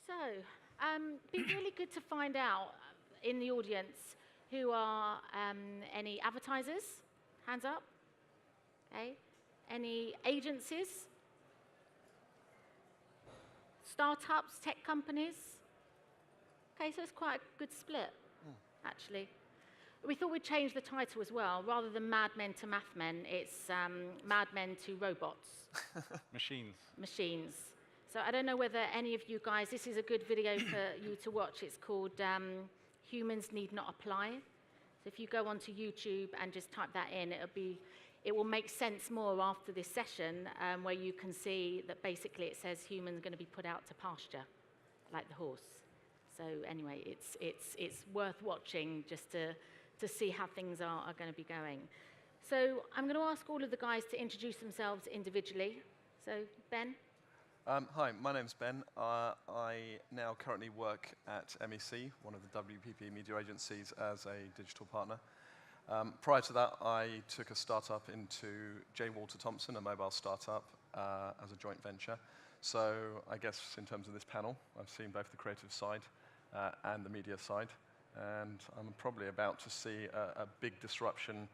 So, be really good to find out in the audience who are any advertisers. Hands up. Okay. Any agencies? Startups, tech companies? Okay, so it's quite a good split, actually. We thought we'd change the title as well. Rather than Mad Men to Math Men, it's Mad Men to Robots. Machines. Machines. So I don't know whether any of you guys, this is a good video for you to watch. It's called Humans Need Not Apply. So if you go onto YouTube and just type that in, it will make sense more after this session, where you can see that basically it says humans are going to be put out to pasture, like the horse. So anyway, it's worth watching just to see how things are going to be going. So I'm going to ask all of the guys to introduce themselves individually. So Ben. Hi, my name's Ben. I now currently work at MEC, one of the WPP media agencies, as a digital partner. Prior to that, I took a startup into J. Walter Thompson, a mobile startup, as a joint venture. So I guess in terms of this panel, I've seen both the creative side and the media side. And I'm probably about to see a big disruption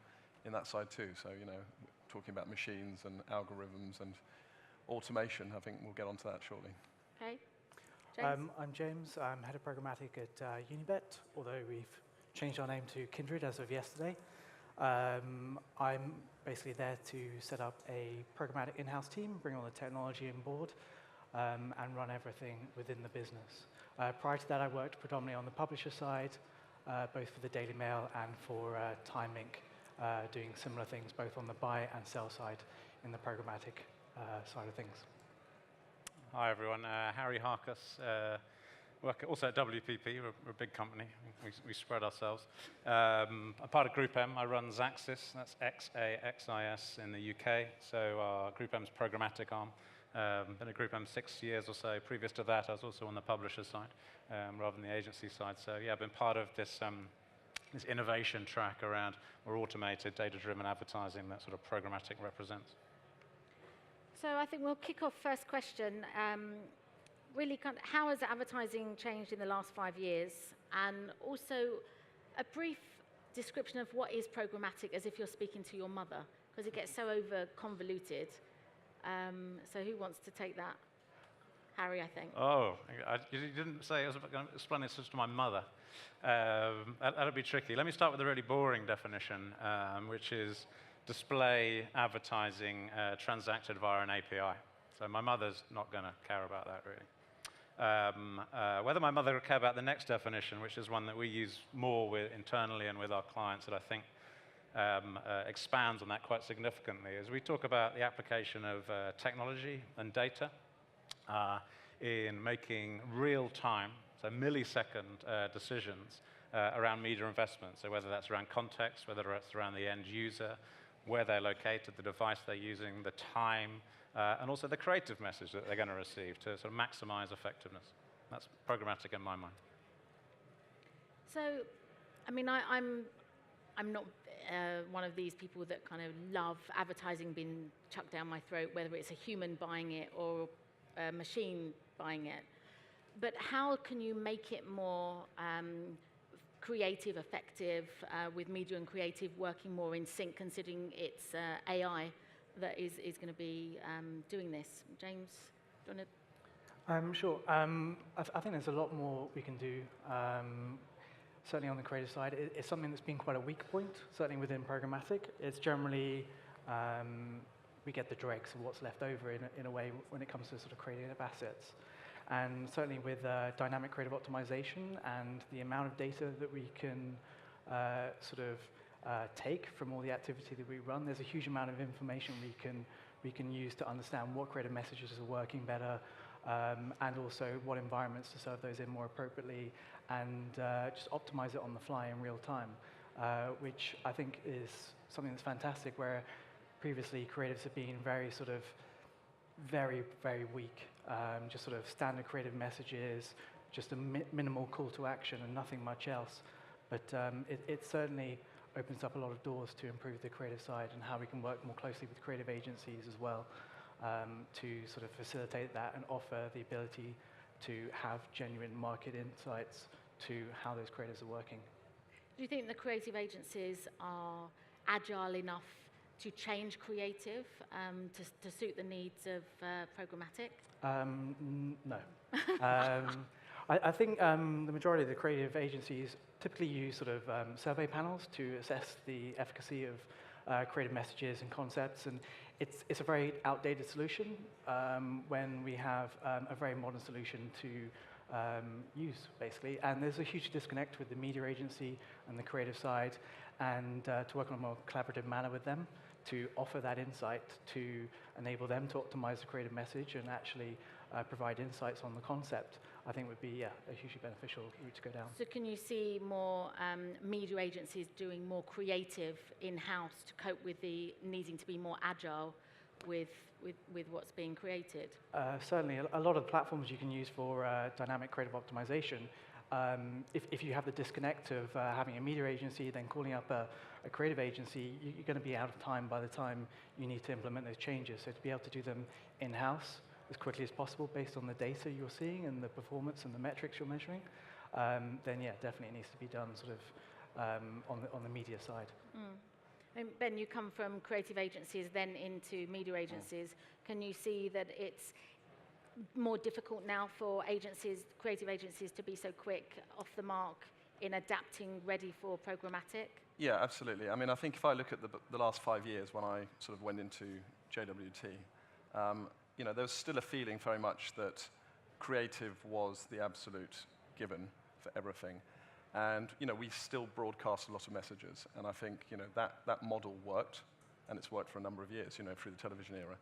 in that side too. So, you know, talking about machines and algorithms and automation. I think we'll get onto that shortly. Okay. James? I'm James. I'm head of programmatic at Unibet, although we've changed our name to Kindred as of yesterday. I'm basically there to set up a programmatic in-house team, bring all the technology on board, and run everything within the business. Prior to that, I worked predominantly on the publisher side, both for the Daily Mail and for Time Inc., doing similar things both on the buy and sell side in the programmatic side of things. Hi, everyone. Harry Harcus. Work also at WPP. We're a big company. We spread ourselves. I'm part of Group M. I run Xaxis. That's Xaxis in the UK. So Group M's programmatic arm. Been at Group M 6 years or so. Previous to that, I was also on the publisher side rather than the agency side. So yeah, I've been part of this this innovation track around more automated, data-driven advertising that sort of programmatic represents. So I think we'll kick off first question. Really, how has advertising changed in the last 5 years? And also a brief description of what is programmatic, as if you're speaking to your mother, because it gets so over convoluted. So who wants to take that? Harry, I think. Oh, you didn't say I was going to explain this to my mother. That'll be tricky. Let me start with a really boring definition, which is display advertising transacted via an API. So my mother's not going to care about that, really. Whether my mother will care about the next definition, which is one that we use more internally and with our clients that I think expands on that quite significantly, is we talk about the application of technology and data in making real-time, so millisecond decisions around media investment. So whether that's around context, whether it's around the end user, where they're located, the device they're using, the time, and also the creative message that they're going to receive to sort of maximize effectiveness. That's programmatic in my mind. So, I mean, I'm not one of these people that kind of love advertising being chucked down my throat, whether it's a human buying it or a machine buying it. But how can you make it more creative, effective, with media and creative working more in sync, considering it's AI that is going to be doing this? James, do you want to? Sure. I think there's a lot more we can do. Certainly on the creative side, it's something that's been quite a weak point, certainly within programmatic. It's generally, we get the dregs of what's left over in a way when it comes to sort of creative assets. And certainly with dynamic creative optimization and the amount of data that we can sort of take from all the activity that we run, there's a huge amount of information we can use to understand what creative messages are working better, and also what environments to serve those in more appropriately, and just optimize it on the fly in real time, which I think is something that's fantastic, where previously creatives have been very sort of very, very weak, just sort of standard creative messages, just a minimal call to action and nothing much else. But it's certainly opens up a lot of doors to improve the creative side and how we can work more closely with creative agencies as well to sort of facilitate that and offer the ability to have genuine market insights to how those creators are working. Do you think the creative agencies are agile enough to change creative to suit the needs of programmatic? No. I think the majority of the creative agencies typically use sort of survey panels to assess the efficacy of creative messages and concepts, and it's a very outdated solution when we have a very modern solution to use, basically. And there's a huge disconnect with the media agency and the creative side, and to work on a more collaborative manner with them to offer that insight to enable them to optimize the creative message and actually provide insights on the concept, I think would be a hugely beneficial route to go down. So can you see more media agencies doing more creative in-house to cope with the needing to be more agile with what's being created? Certainly, a lot of platforms you can use for dynamic creative optimization. If you have the disconnect of having a media agency, then calling up a creative agency, you're going to be out of time by the time you need to implement those changes. So to be able to do them in-house as quickly as possible based on the data you're seeing and the performance and the metrics you're measuring, then yeah, definitely needs to be done sort of on the media side. And Ben, you come from creative agencies, then into media agencies. Can you see that it's more difficult now for creative agencies, to be so quick off the mark in adapting, ready for programmatic? Yeah, absolutely. I mean, I think if I look at the last 5 years when I sort of went into JWT, you know, there was still a feeling very much that creative was the absolute given for everything. And, you know, we still broadcast a lot of messages. And I think, you know, that model worked, and it's worked for a number of years, you know, through the television era.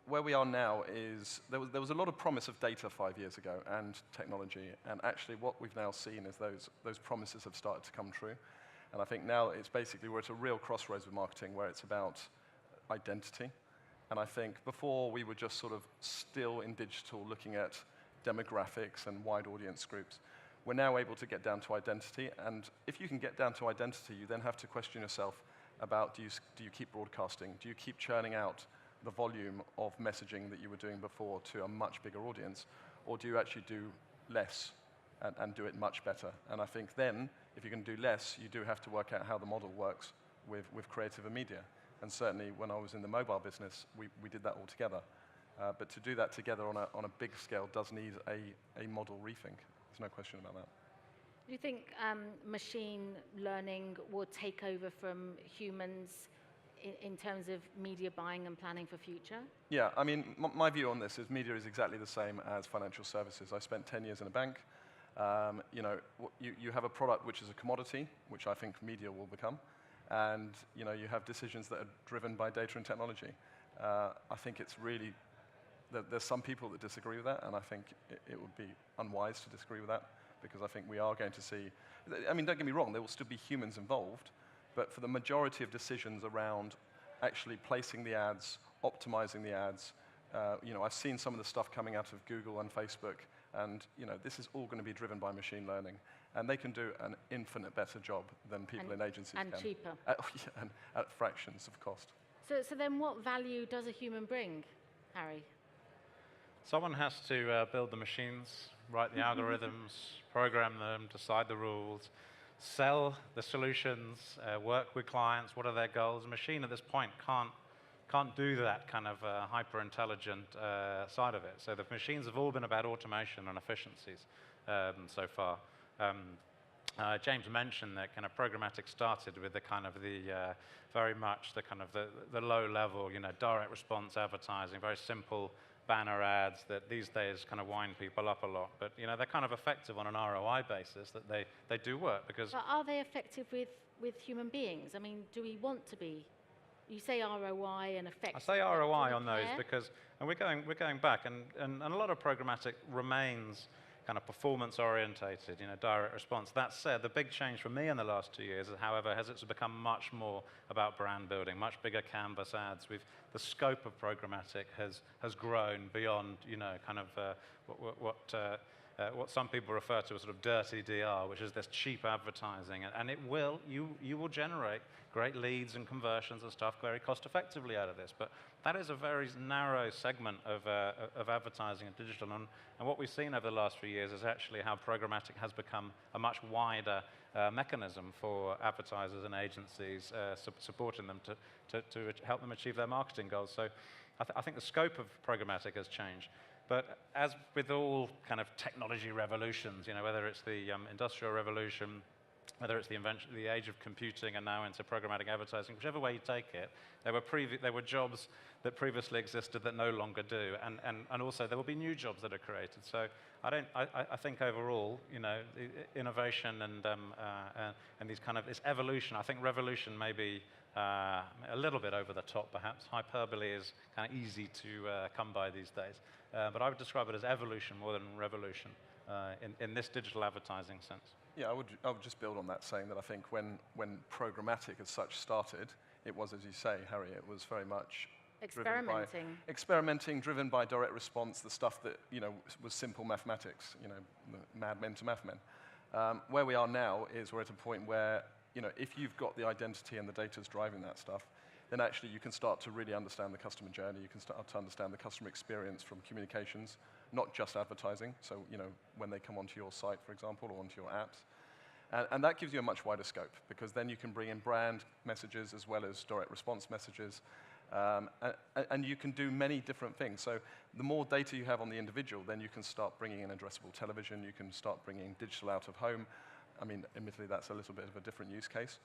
Where we are now is, there was a lot of promise of data 5 years ago and technology. And actually what we've now seen is those promises have started to come true. And I think now it's basically, we're at a real crossroads with marketing where it's about identity. And I think before we were just sort of still in digital looking at demographics and wide audience groups. We're now able to get down to identity. And if you can get down to identity, you then have to question yourself about, do you keep broadcasting? Do you keep churning out the volume of messaging that you were doing before to a much bigger audience? Or do you actually do less and do it much better? And I think then, if you're going to do less, you do have to work out how the model works with creative and media. And certainly when I was in the mobile business, we did that all together. But to do that together on a big scale does need a model rethink. There's no question about that. Do you think machine learning will take over from humans in terms of media buying and planning for future? Yeah, I mean, my view on this is media is exactly the same as financial services. I spent 10 years in a bank. You know, you have a product which is a commodity, which I think media will become. And you know, you have decisions that are driven by data and technology. I think it's really, there's some people that disagree with that, and I think it would be unwise to disagree with that, because I think we are going to see, I mean, don't get me wrong, there will still be humans involved, but for the majority of decisions around actually placing the ads, optimizing the ads, you know, I've seen some of the stuff coming out of Google and Facebook, and you know, this is all going to be driven by machine learning. And they can do an infinite better job than people in agencies can. And cheaper. And at fractions of cost. So then what value does a human bring, Harry? Someone has to build the machines, write the algorithms, program them, decide the rules, sell the solutions, work with clients, what are their goals. A machine at this point can't do that kind of hyper-intelligent side of it. So the machines have all been about automation and efficiencies so far. James mentioned that kind of programmatic started with the kind of very much the kind of the low level, you know, direct response advertising, very simple banner ads that these days kind of wind people up a lot. But you know, they're kind of effective on an ROI basis, that they do work because. But are they effective with human beings? I mean, do we want to be? You say ROI and effective. I say ROI on those because, and we're going back, and a lot of programmatic remains kind of performance orientated, you know, direct response. That said, the big change for me in the last 2 years, however, has it's become much more about brand building, much bigger canvas ads. The scope of programmatic has grown beyond, you know, kind of what what some people refer to as sort of dirty DR, which is this cheap advertising. And you will generate great leads and conversions and stuff very cost effectively out of this. But that is a very narrow segment of advertising and digital. And what we've seen over the last few years is actually how programmatic has become a much wider mechanism for advertisers and agencies, supporting them to help them achieve their marketing goals. So I think the scope of programmatic has changed. But as with all kind of technology revolutions, whether it's the industrial revolution, whether it's the age of computing and now into programmatic advertising, whichever way you take it, there were jobs that previously existed that no longer do, and also there will be new jobs that are created. So I think overall, innovation and this evolution. I think revolution may be a little bit over the top, perhaps. Hyperbole is kind of easy to come by these days, but I would describe it as evolution more than revolution in this digital advertising sense. Yeah, I would just build on that, saying that I think when programmatic as such started, it was, as you say, Harry, it was very much experimenting, driven by direct response, the stuff that was simple mathematics, madmen to mathmen. Where we are now is we're at a point where if you've got the identity and the data's driving that stuff, then actually you can start to really understand the customer journey. You can start to understand the customer experience from communications, not just advertising. So, when they come onto your site, for example, or onto your apps. And that gives you a much wider scope, because then you can bring in brand messages as well as direct response messages. And you can do many different things. So the more data you have on the individual, then you can start bringing in addressable television. You can start bringing digital out of home. I mean, admittedly, that's a little bit of a different use case.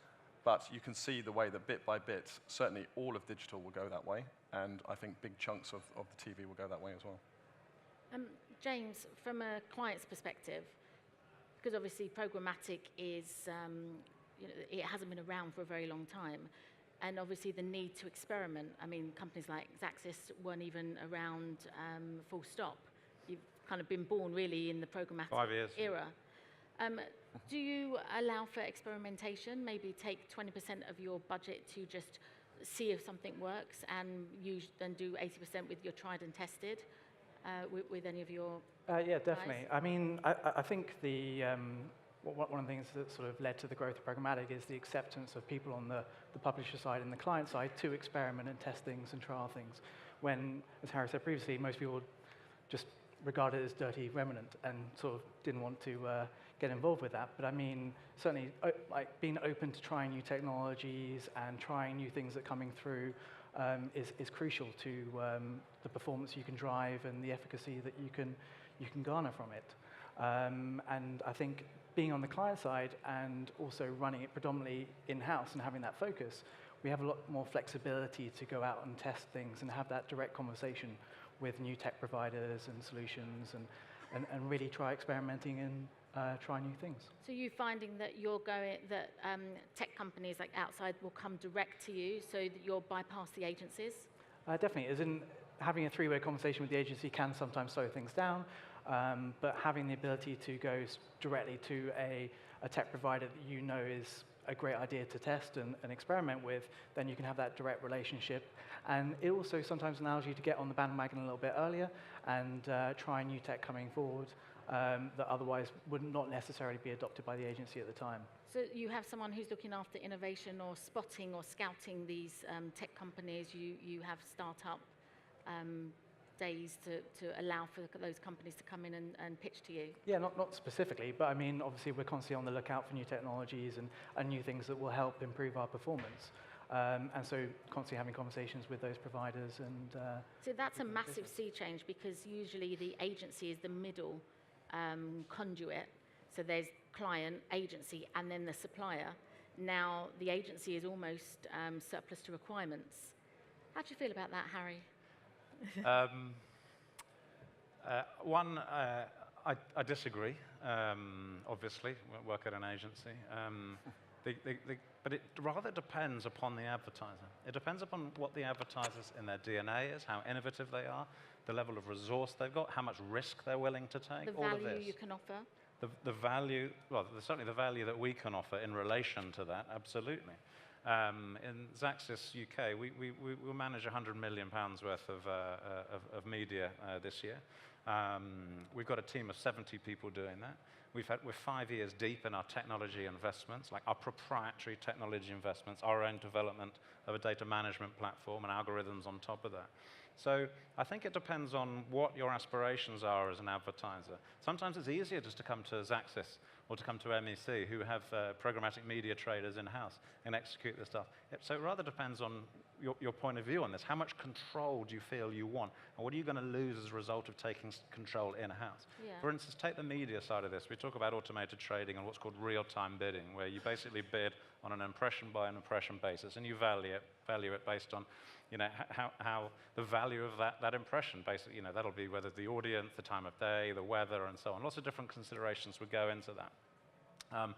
But you can see the way that bit by bit, certainly all of digital will go that way. And I think big chunks of the TV will go that way as well. James, from a client's perspective, because obviously programmatic is, it hasn't been around for a very long time. And obviously the need to experiment. I mean, companies like Xaxis weren't even around full stop. You've kind of been born really in the programmatic 5 years. era. Do you allow for experimentation? Maybe take 20% of your budget to just see if something works, and you then do 80% with your tried and tested with any of your Yeah, definitely. guys? I mean, I think one of the things that sort of led to the growth of programmatic is the acceptance of people on the publisher side and the client side to experiment and test things and trial things. When, as Harry said previously, most people just regard it as dirty remnant and sort of didn't want to get involved with that. But I mean, certainly like being open to trying new technologies and trying new things that are coming through is crucial to the performance you can drive and the efficacy that you can garner from it. And I think being on the client side and also running it predominantly in-house and having that focus, we have a lot more flexibility to go out and test things and have that direct conversation with new tech providers and solutions and really try experimenting and try new things. So you finding that tech companies like outside will come direct to you so that you'll bypass the agencies? Definitely, as in having a three-way conversation with the agency can sometimes slow things down, but having the ability to go directly to a tech provider that you know is a great idea to test and experiment with, then you can have that direct relationship. And it also sometimes allows you to get on the bandwagon a little bit earlier and try new tech coming forward that otherwise would not necessarily be adopted by the agency at the time. So you have someone who's looking after innovation or spotting or scouting these tech companies. You have startup days to allow for those companies to come in and pitch to you? Yeah, not specifically, but I mean, obviously we're constantly on the lookout for new technologies and new things that will help improve our performance. And so constantly having conversations with those providers and... So that's a massive sea change, because usually the agency is the middle conduit. So there's client, agency, and then the supplier. Now the agency is almost surplus to requirements. How do you feel about that, Harry? I disagree, obviously. I work at an agency. But it rather depends upon the advertiser. It depends upon what the advertisers in their DNA is, how innovative they are, the level of resource they've got, how much risk they're willing to take, all of this. The value you can offer? The value, well, certainly the value that we can offer in relation to that, absolutely. In Xaxis UK, we will manage £100 million worth of media this year. We've got a team of 70 people doing that. We're 5 years deep in our technology investments, like our proprietary technology investments, our own development of a data management platform and algorithms on top of that. So I think it depends on what your aspirations are as an advertiser. Sometimes it's easier just to come to Xaxis or to come to MEC, who have programmatic media traders in-house and execute this stuff. So it rather depends on your point of view on this. How much control do you feel you want? And what are you going to lose as a result of taking control in-house? Yeah. For instance, take the media side of this. We talk about automated trading and what's called real-time bidding, where you basically bid on an impression by an impression basis, and you value it based on, you know, how the value of that impression. Basically, you know, that'll be whether the audience, the time of day, the weather, and so on. Lots of different considerations would go into that.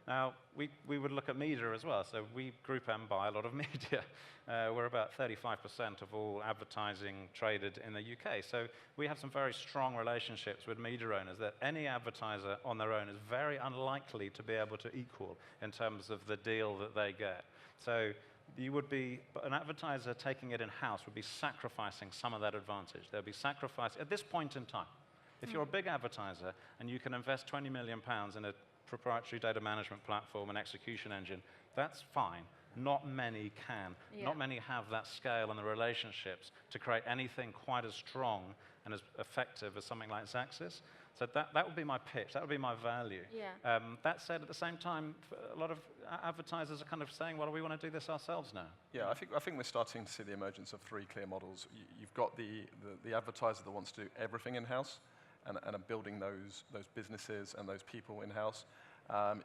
Now, we would look at media as well. So we Group M buy a lot of media. We're about 35% of all advertising traded in the UK. So we have some very strong relationships with media owners that any advertiser on their own is very unlikely to be able to equal in terms of the deal that they get. So you would be, an advertiser taking it in-house would be sacrificing some of that advantage. They'll be sacrificing, at this point in time, if you're a big advertiser and you can invest £20 million in a proprietary data management platform and execution engine, that's fine. Not many can. Yeah. Not many have that scale and the relationships to create anything quite as strong and as effective as something like Xaxis. So that would be my pitch. That would be my value. Yeah. That said, at the same time, a lot of advertisers are kind of saying, well, we want to do this ourselves now. Yeah, I think we're starting to see the emergence of three clear models. You've got the advertiser that wants to do everything in-house and are building those businesses and those people in-house.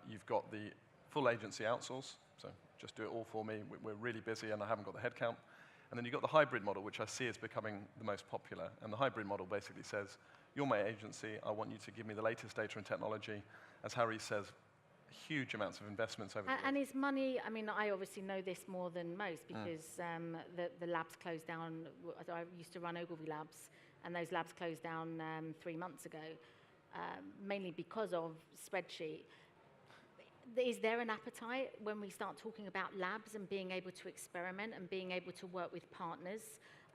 You've got the full agency outsource, so just do it all for me. We're really busy and I haven't got the headcount. And then you've got the hybrid model, which I see is becoming the most popular. And the hybrid model basically says, you're my agency, I want you to give me the latest data and technology. As Harry says, huge amounts of investments over the years. And is money, I mean, I obviously know this more than most because the labs closed down. I used to run Ogilvy Labs, and those labs closed down 3 months ago, mainly because of spreadsheet. Is there an appetite when we start talking about labs and being able to experiment and being able to work with partners,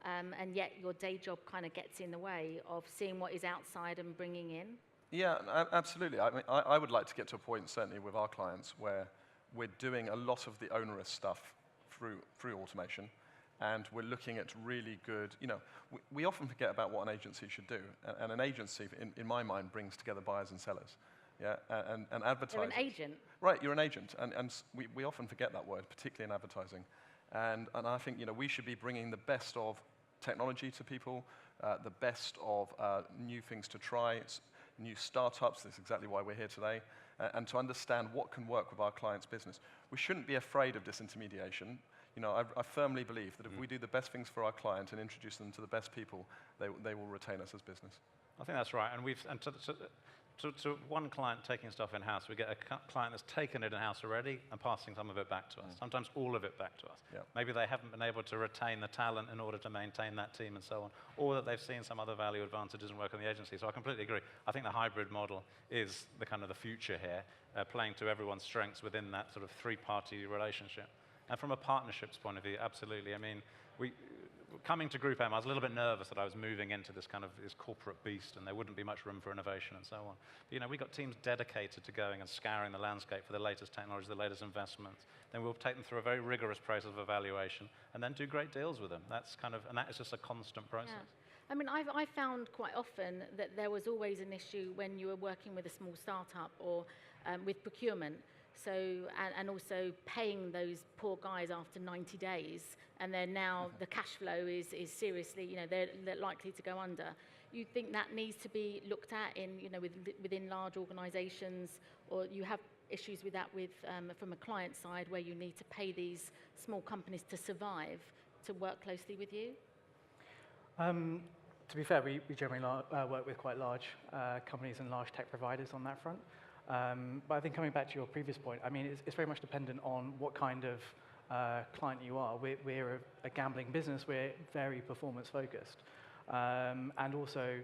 and yet your day job kind of gets in the way of seeing what is outside and bringing in? Yeah, absolutely. I mean, I would like to get to a point, certainly with our clients, where we're doing a lot of the onerous stuff through automation, and we're looking at really good, you know, we often forget about what an agency should do, and an agency, in my mind, brings together buyers and sellers. Yeah, and advertising. You're an agent. Right, you're an agent, and we often forget that word, particularly in advertising. And I think, you know, we should be bringing the best of technology to people, the best of new things to try, new startups. That's exactly why we're here today, and to understand what can work with our clients' business. We shouldn't be afraid of disintermediation. You know, I firmly believe that if we do the best things for our client and introduce them to the best people, they will retain us as business. I think that's right. And to one client taking stuff in-house, we get a client that's taken it in-house already and passing some of it back to us, sometimes all of it back to us. Yeah. Maybe they haven't been able to retain the talent in order to maintain that team and so on, or that they've seen some other value advantage doesn't work in the agency. So I completely agree. I think the hybrid model is the kind of the future here, playing to everyone's strengths within that sort of three-party relationship. And from a partnerships point of view, absolutely. I mean, coming to Group M, I was a little bit nervous that I was moving into this kind of this corporate beast and there wouldn't be much room for innovation and so on. But, you know, we've got teams dedicated to going and scouring the landscape for the latest technology, the latest investments. Then we'll take them through a very rigorous process of evaluation and then do great deals with them. That's kind of, and that is just a constant process. Yeah. I mean, I found quite often that there was always an issue when you were working with a small startup or with procurement. So, and also paying those poor guys after 90 days, and then now the cash flow is seriously, you know, they're likely to go under. You think that needs to be looked at in, you know, within large organizations, or you have issues with that from a client side where you need to pay these small companies to survive, to work closely with you? To be fair, we generally work with quite large companies and large tech providers on that front. But I think coming back to your previous point, I mean, it's very much dependent on what kind of client you are. We're a gambling business. We're very performance focused. And also,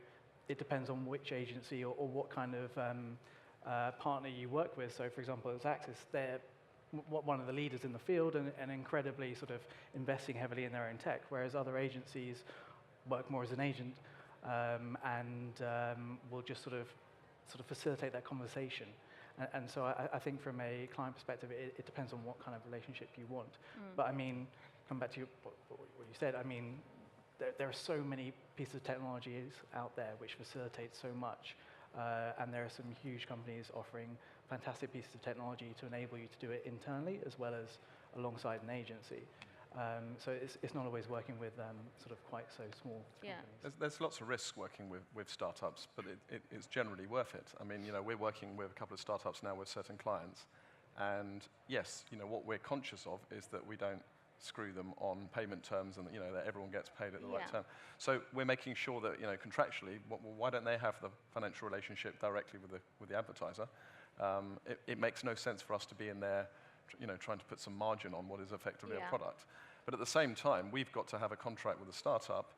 it depends on which agency or what kind of partner you work with. So, for example, at Xaxis, they're one of the leaders in the field and incredibly sort of investing heavily in their own tech, whereas other agencies work more as an agent and will just sort of facilitate that conversation. And so I think from a client perspective, it depends on what kind of relationship you want. But I mean, come back to what you said, I mean, there are so many pieces of technologies out there which facilitate so much. And there are some huge companies offering fantastic pieces of technology to enable you to do it internally as well as alongside an agency. So it's not always working with sort of quite so small companies. There's lots of risks working with startups, but it's generally worth it. I mean, we're working with a couple of startups now with certain clients, and yes, what we're conscious of is that we don't screw them on payment terms, and that everyone gets paid at the right time. So we're making sure that contractually, why don't they have the financial relationship directly with the advertiser? It makes no sense for us to be in there, trying to put some margin on what is effectively a product. But at the same time, we've got to have a contract with a startup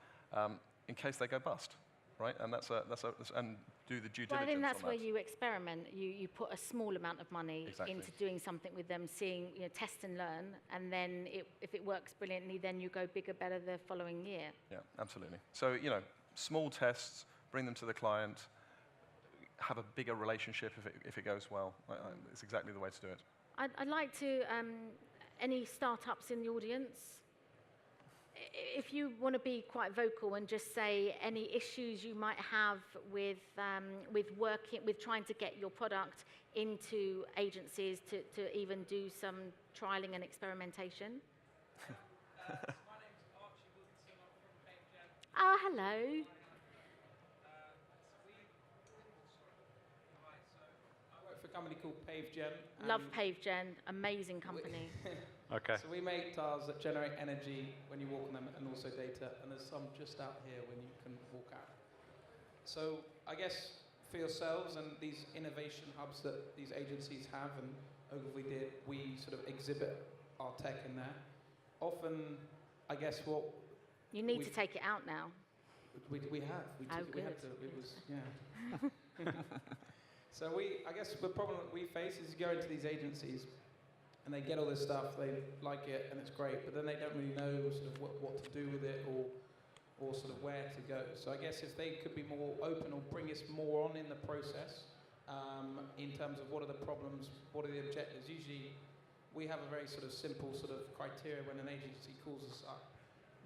in case they go bust, right? And and do the due diligence. Well, I think that's on where that. you experiment. You put a small amount of money into doing something with them, seeing, test and learn, and then if it works brilliantly, then you go bigger, better the following year. Yeah, absolutely. So small tests, bring them to the client, have a bigger relationship if it goes well. It's exactly the way to do it. I'd like to, any startups in the audience, if you want to be quite vocal and just say any issues you might have with trying to get your product into agencies to even do some trialing and experimentation. My name's Archie Wilkinson. I'm from PaveGen. Oh, hello. I work for a company called PaveGen. Love PaveGen, amazing company. Okay. So we make tiles that generate energy when you walk on them and also data, and there's some just out here when you can walk out. So I guess for yourselves and these innovation hubs that these agencies have, and Ogilvy did, we sort of exhibit our tech in there. Often, I guess what... You need to take it out now. We have. We Oh, we had to. It was, yeah. So I guess the problem that we face is you go into these agencies and they get all this stuff, they like it and it's great, but then they don't really know sort of what to do with it or sort of where to go. So I guess if they could be more open or bring us more on in the process in terms of what are the problems, what are the objectives. Usually we have a very sort of simple sort of criteria when an agency calls us up,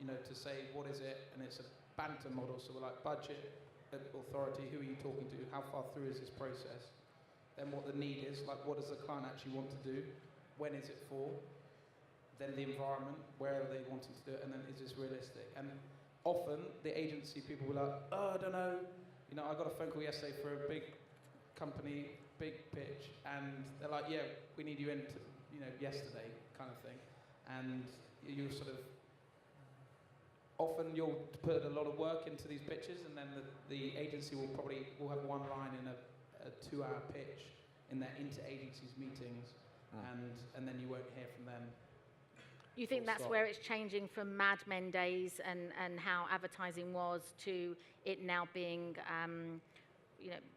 to say what is it, and it's a banter model, so we're like budget, authority, who are you talking to, how far through is this process, then what the need is, like what does the client actually want to do, when is it for, then the environment, where are they wanting to do it, and then is this realistic? And often the agency people were like, oh, I don't know, I got a phone call yesterday for a big company, big pitch, and they're like, yeah, we need you in yesterday, kind of thing. And you sort of, often you'll put a lot of work into these pitches, and then the agency will have one line in a 2-hour pitch in their inter-agencies meetings, and then you won't hear from them. You think that's where it's changing from Mad Men days and how advertising was to it now being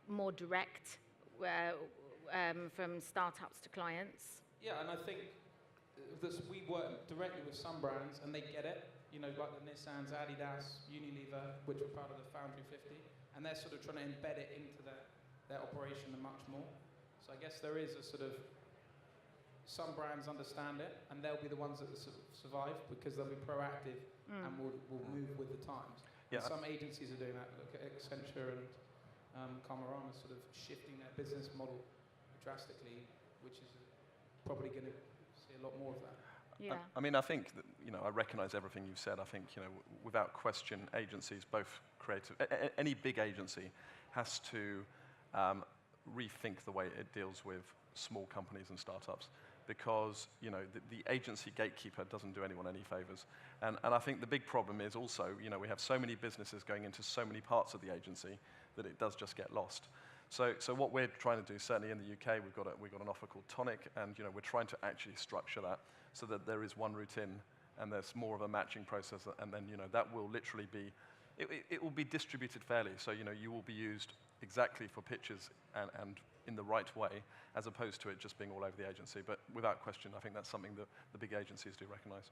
more direct from startups to clients? Yeah, and I think we work directly with some brands and they get it. Like the Nissans, Adidas, Unilever, which were part of the Foundry 50, and they're sort of trying to embed it into their operation and much more. So I guess there is a sort of, some brands understand it, and they'll be the ones that survive because they'll be proactive and will move with the times. Yeah. And some agencies are doing that. Look at Accenture and Camarama sort of shifting their business model drastically, which is probably going to see a lot more of that. Yeah. I mean, I think that, I recognise everything you've said. I think, without question, agencies, both creative, any big agency has to rethink the way it deals with small companies and startups, because, the agency gatekeeper doesn't do anyone any favours. And I think the big problem is also, we have so many businesses going into so many parts of the agency that it does just get lost. So what we're trying to do, certainly in the UK, we've got an offer called Tonic, and we're trying to actually structure that so that there is one route in, and there's more of a matching process, and then that will literally be it will be distributed fairly. So you will be used exactly for pitches and in the right way, as opposed to it just being all over the agency. But without question, I think that's something that the big agencies do recognise.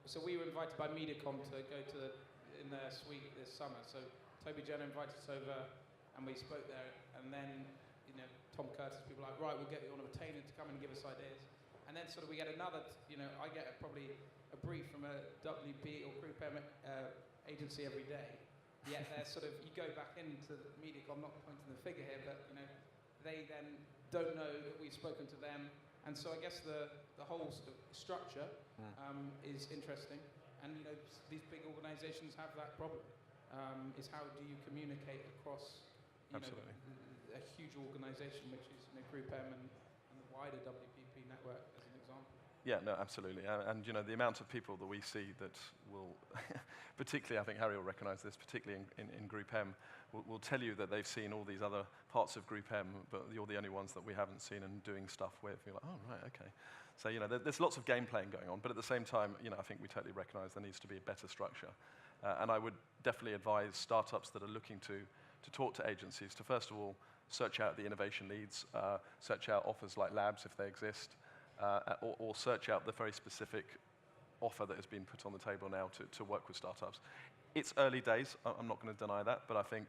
So we were invited by MediaCom to go in their suite this summer. So Toby Jenner invited us over, and we spoke there. And then Tom Curtis, people were like, right, we'll get you on a retainer to come and give us ideas. And then sort of we get another, I get probably a brief from a WP or Group M agency every day. Yet they're sort of, you go back into the MediaCom, I'm not pointing the figure here, but they then don't know that we've spoken to them. And so I guess the whole sort of structure is interesting. And these big organizations have that problem. Is how do you communicate across Absolutely. A huge organization, which is Group M and the wider WPP network, as an example. Yeah, no, absolutely. And the amount of people that we see that will, particularly, I think Harry will recognize this, particularly in Group M, will tell you that they've seen all these other parts of Group M, but you're the only ones that we haven't seen and doing stuff with. You're like, oh, right, okay. So, there's lots of game playing going on, but at the same time, I think we totally recognize there needs to be a better structure. And I would definitely advise startups that are looking to talk to agencies to, first of all, search out the innovation leads, search out offers like labs if they exist, or search out the very specific offer that has been put on the table now to work with startups. It's early days, I'm not going to deny that, but I think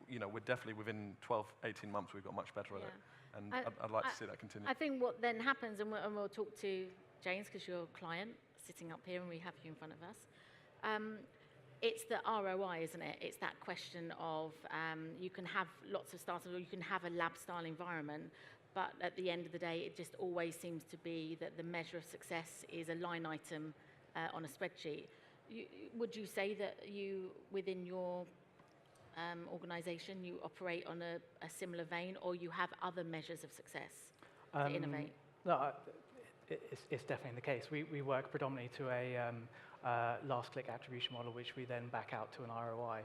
we're definitely within 12, 18 months we've got much better at it. And I'd like to see that continue. I think what then happens, and we'll talk to James, because you're a client sitting up here and we have you in front of us, it's the ROI, isn't it? It's that question of you can have lots of startups, or you can have a lab-style environment, but at the end of the day, it just always seems to be that the measure of success is a line item on a spreadsheet. Would you say that you, within your organization, you operate on a similar vein, or you have other measures of success to innovate? No, it's definitely the case. We work predominantly to a last-click attribution model, which we then back out to an ROI,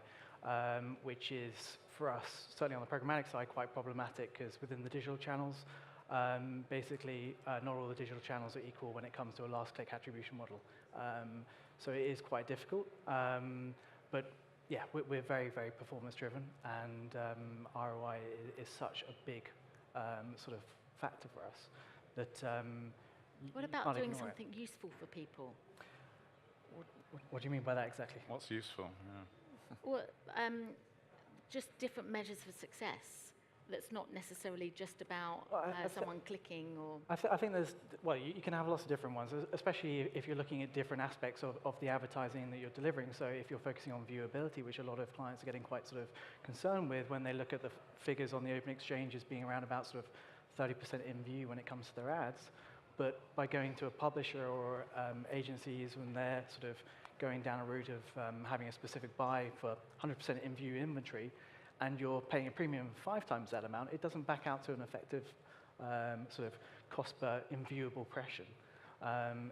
which is, for us, certainly on the programmatic side, quite problematic, because within the digital channels, basically, not all the digital channels are equal when it comes to a last-click attribution model. So it is quite difficult. But yeah, we're very, very performance-driven, and ROI is such a big sort of factor for us that what about doing something useful for people? What do you mean by that exactly? What's useful? Yeah. Well, just different measures for success. That's not necessarily just about someone clicking or... I think there's, you can have lots of different ones, especially if you're looking at different aspects of the advertising that you're delivering. So if you're focusing on viewability, which a lot of clients are getting quite sort of concerned with when they look at the figures on the open exchange as being around about sort of 30% in view when it comes to their ads. But by going to a publisher or agencies when they're sort of going down a route of having a specific buy for 100% in-view inventory, and you're paying a premium of 5 times that amount, it doesn't back out to an effective sort of cost per in-viewable impression.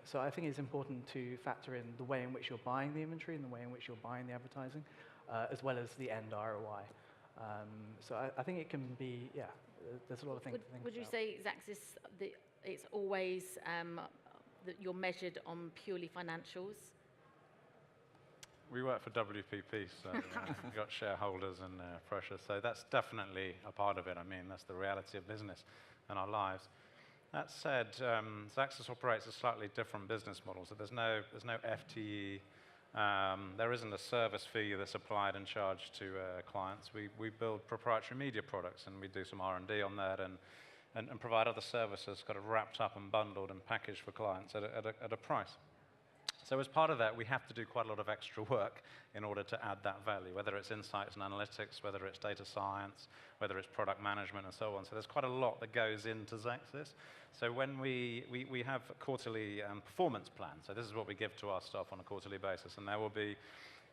So I think it's important to factor in the way in which you're buying the inventory and the way in which you're buying the advertising, as well as the end ROI. So I think it can be, there's a lot of things to think about. Would you say, Xaxis, that it's always that you're measured on purely financials? We work for WPP, so we've got shareholders and pressure. So that's definitely a part of it. I mean, that's the reality of business and our lives. That said, Xaxis operates a slightly different business model. So there's no FTE. There isn't a service fee that's applied and charged to clients. We build proprietary media products, and we do some R&D on that and provide other services kind of wrapped up and bundled and packaged for clients at a price. So as part of that, we have to do quite a lot of extra work in order to add that value, whether it's insights and analytics, whether it's data science, whether it's product management, and so on. So there's quite a lot that goes into Xaxis. So when we have quarterly performance plans, so this is what we give to our staff on a quarterly basis, and there will be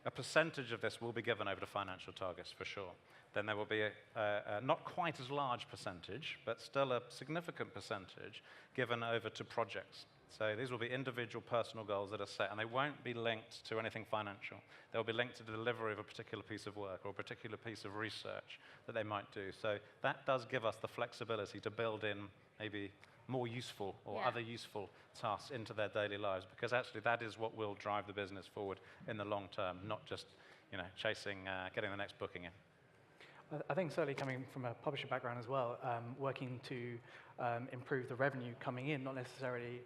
a percentage of this will be given over to financial targets for sure. Then there will be a not quite as large percentage, but still a significant percentage given over to projects. So these will be individual personal goals that are set, and they won't be linked to anything financial. They'll be linked to the delivery of a particular piece of work or a particular piece of research that they might do. So that does give us the flexibility to build in maybe more useful or Yeah. other useful tasks into their daily lives, because actually that is what will drive the business forward in the long term, not just chasing, getting the next booking in. I think certainly coming from a publisher background as well, working to improve the revenue coming in, not necessarily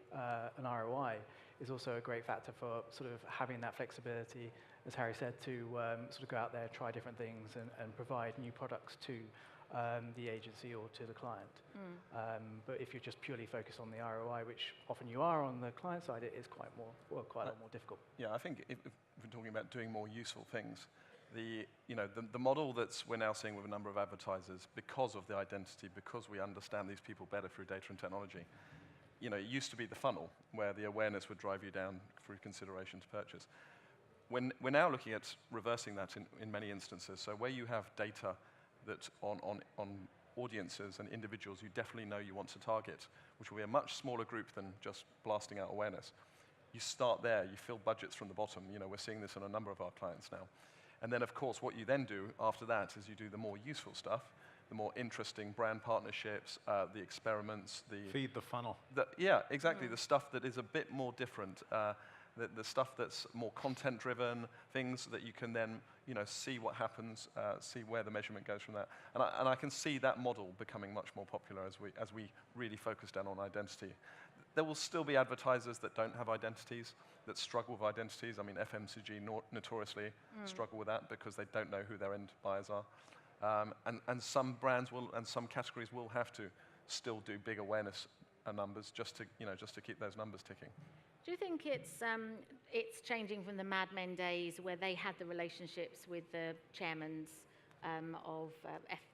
an ROI, is also a great factor for sort of having that flexibility, as Harry said, to sort of go out there, try different things, and provide new products to the agency or to the client. But if you're just purely focused on the ROI, which often you are on the client side, it is quite a lot more difficult. Yeah, I think if we're talking about doing more useful things, the model that we're now seeing with a number of advertisers, because of the identity, because we understand these people better through data and technology, it used to be the funnel where the awareness would drive you down through consideration to purchase. We're now looking at reversing that in many instances. So where you have data that on audiences and individuals you definitely know you want to target, which will be a much smaller group than just blasting out awareness, you start there, you fill budgets from the bottom. We're seeing this in a number of our clients now. And then, of course, what you then do after that is you do the more useful stuff, the more interesting brand partnerships, the experiments, Feed the funnel. Yeah, exactly. The stuff that is a bit more different, the stuff that's more content-driven, things that you can then, see what happens, see where the measurement goes from that. And I can see that model becoming much more popular as we really focus down on identity. There will still be advertisers that don't have identities, that struggle with identities. I mean, FMCG notoriously struggle with that because they don't know who their end buyers are. And some brands will, and some categories will have to still do big awareness numbers just to keep those numbers ticking. Do you think it's changing from the Mad Men days where they had the relationships with the chairmans of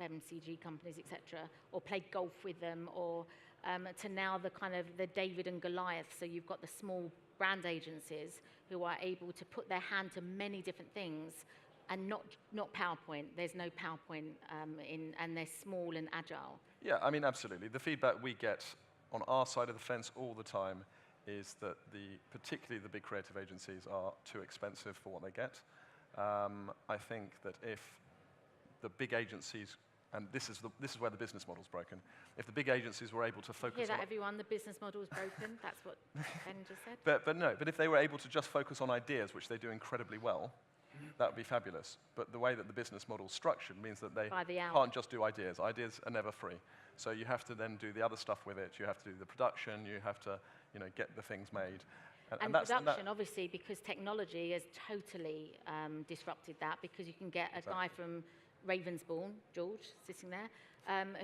FMCG companies, etc., or played golf with them, or to now the kind of the David and Goliath? So you've got the small brand agencies who are able to put their hand to many different things, and not PowerPoint. There's no PowerPoint and they're small and agile. Yeah, I mean, absolutely. The feedback we get on our side of the fence all the time is that particularly the big creative agencies are too expensive for what they get. I think that if the big agencies, and this is where the business model's broken, if the big agencies were able to focus Hear that, on... everyone? The business model is broken. That's what Ben just said. But if they were able to just focus on ideas, which they do incredibly well, that would be fabulous. But the way that the business model's structured means that they By the hour. can't just do ideas. Ideas are never free. So you have to then do the other stuff with it. You have to do the production. You have to, get the things made. And production, obviously, because technology has totally disrupted that, because you can get a guy from Ravensbourne, George, sitting there,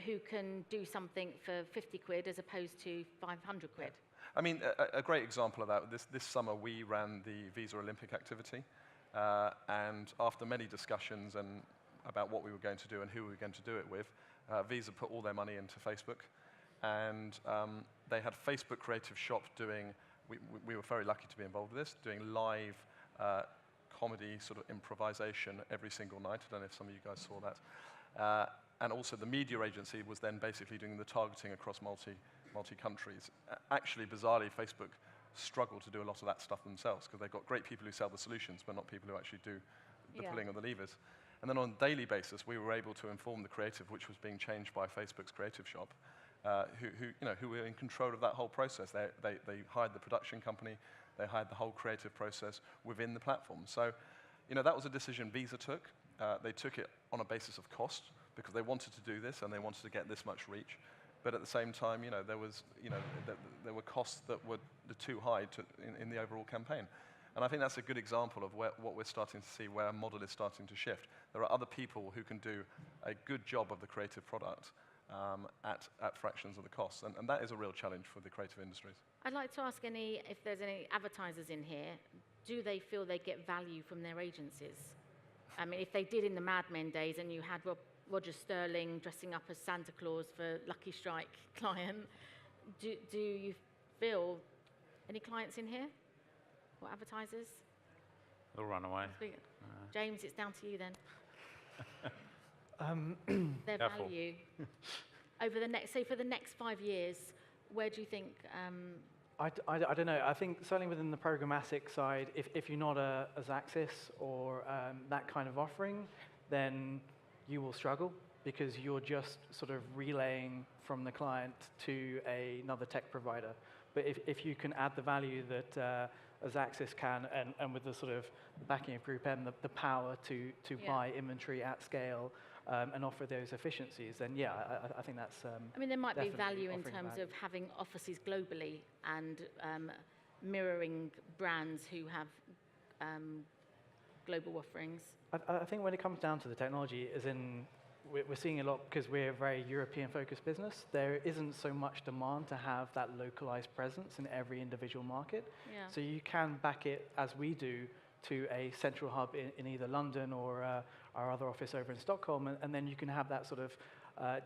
who can do something for 50 quid as opposed to 500 quid. I mean, a great example of that, this summer we ran the Visa Olympic activity. And after many discussions and about what we were going to do and who we were going to do it with, Visa put all their money into Facebook. And they had Facebook Creative Shop doing, we were very lucky to be involved with this, doing live comedy sort of improvisation every single night. I don't know if some of you guys saw that. And also the media agency was then basically doing the targeting across multi-countries. Actually, bizarrely, Facebook struggle to do a lot of that stuff themselves because they've got great people who sell the solutions, but not people who actually do the pulling of the levers. And then on a daily basis, we were able to inform the creative, which was being changed by Facebook's Creative Shop, who were in control of that whole process. They hired the production company, they hired the whole creative process within the platform. So, that was a decision Visa took. They took it on a basis of cost because they wanted to do this and they wanted to get this much reach. But at the same time, there were costs that were too high in the overall campaign. And I think that's a good example of what we're starting to see, where a model is starting to shift. There are other people who can do a good job of the creative product at fractions of the costs. And that is a real challenge for the creative industries. I'd like to ask if there's any advertisers in here, do they feel they get value from their agencies? I mean, if they did in the Mad Men days and you had Roger Sterling dressing up as Santa Claus for Lucky Strike client, do you feel, any clients in here? Or advertisers? They'll run away. James, it's down to you then. Their Careful. value. For the next 5 years, where do you think... I don't know. I think certainly within the programmatic side, if you're not a Xaxis or that kind of offering, then you will struggle. because you're just sort of relaying from the client to another tech provider. But if you can add the value that Xaxis can, and with the sort of backing of Group M, the power to buy inventory at scale and offer those efficiencies, then yeah, I think that's I mean, there might be definitely value in offering terms value. of having offices globally and mirroring brands who have global offerings. I think when it comes down to the technology, as in we're seeing a lot because we're a very European-focused business. There isn't so much demand to have that localized presence in every individual market. Yeah. So you can back it, as we do, to a central hub in either London or our other office over in Stockholm, and then you can have that sort of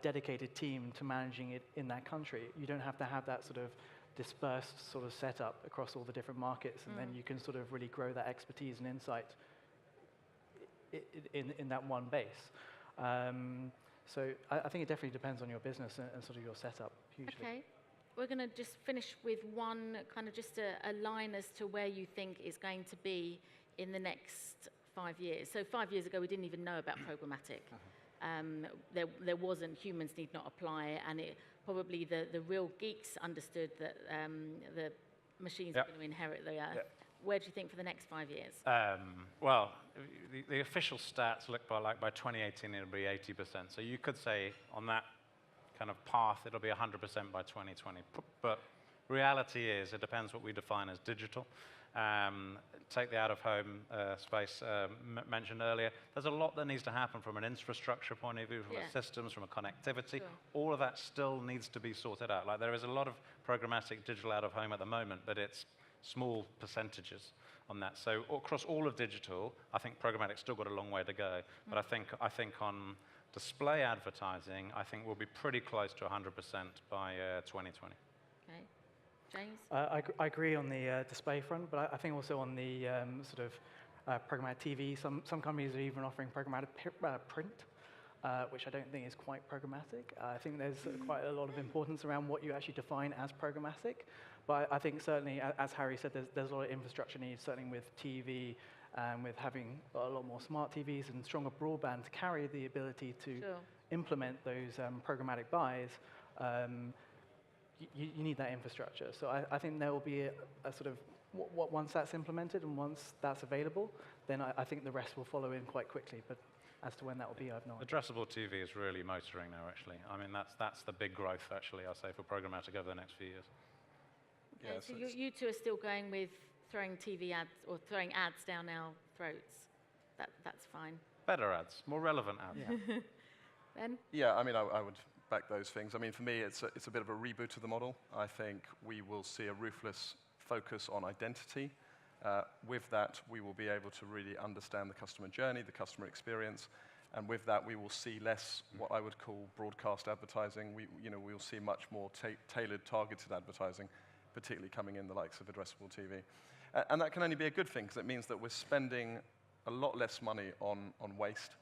dedicated team to managing it in that country. You don't have to have that sort of dispersed sort of setup across all the different markets, and then you can sort of really grow that expertise and insight in that one base. So I think it definitely depends on your business and sort of your setup, hugely. Okay. We're going to just finish with one kind of just a line as to where you think it's going to be in the next 5 years. So 5 years ago, we didn't even know about programmatic. There wasn't humans need not apply, and it probably the real geeks understood that the machines are going to inherit the earth. Where do you think for the next 5 years? Well, the official stats look like by 2018 it'll be 80%. So you could say on that kind of path it'll be 100% by 2020. But reality is it depends what we define as digital. Take the out-of-home space mentioned earlier. There's a lot that needs to happen from an infrastructure point of view, from a systems, from a connectivity. Sure. All of that still needs to be sorted out. Like there is a lot of programmatic digital out-of-home at the moment, but it's small percentages on that. So across all of digital, I think programmatic's still got a long way to go. But I think on display advertising, I think we'll be pretty close to 100% by 2020. Okay. James? I agree on the display front, but I think also on the sort of programmatic TV, some companies are even offering programmatic print, which I don't think is quite programmatic. I think there's quite a lot of importance around what you actually define as programmatic. But I think certainly, as Harry said, there's a lot of infrastructure needs, certainly with TV, with having a lot more smart TVs and stronger broadband to carry the ability to implement those programmatic buys. You need that infrastructure. So I think there will be a sort of, once that's implemented and once that's available, then I think the rest will follow in quite quickly. But as to when that will be, I have no idea. Addressable TV is really motoring now, actually. I mean, that's the big growth, actually, I'll say, for programmatic over the next few years. Okay, Yeah, so so you two are still going with throwing TV ads or throwing ads down our throats. That's fine. Better ads, more relevant ads. Yeah. Ben? Yeah, I mean, I would back those things. I mean, for me, it's a bit of a reboot of the model. I think we will see a ruthless focus on identity. With that, we will be able to really understand the customer journey, the customer experience, and with that, we will see less what I would call broadcast advertising. We'll see much more tailored, targeted advertising, particularly coming in the likes of addressable TV. And that can only be a good thing, because it means that we're spending a lot less money on waste,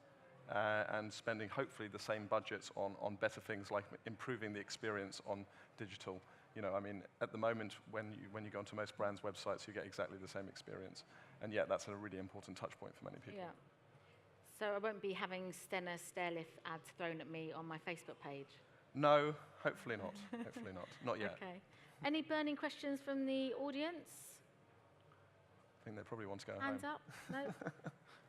and spending hopefully the same budgets on better things like improving the experience on digital. I mean, at the moment, when you go onto most brands' websites, you get exactly the same experience. And yet, that's a really important touch point for many people. Yeah. So I won't be having Stena Stairlift ads thrown at me on my Facebook page? No, hopefully not. Hopefully not. Not yet. Okay. Any burning questions from the audience? I think they probably want to go Hands home. up? No?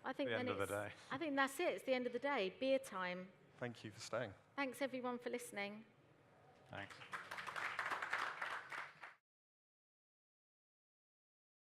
I think The then end of the it's, day. I think that's it. It's the end of the day. Beer time. Thank you for staying. Thanks everyone for listening. Thanks.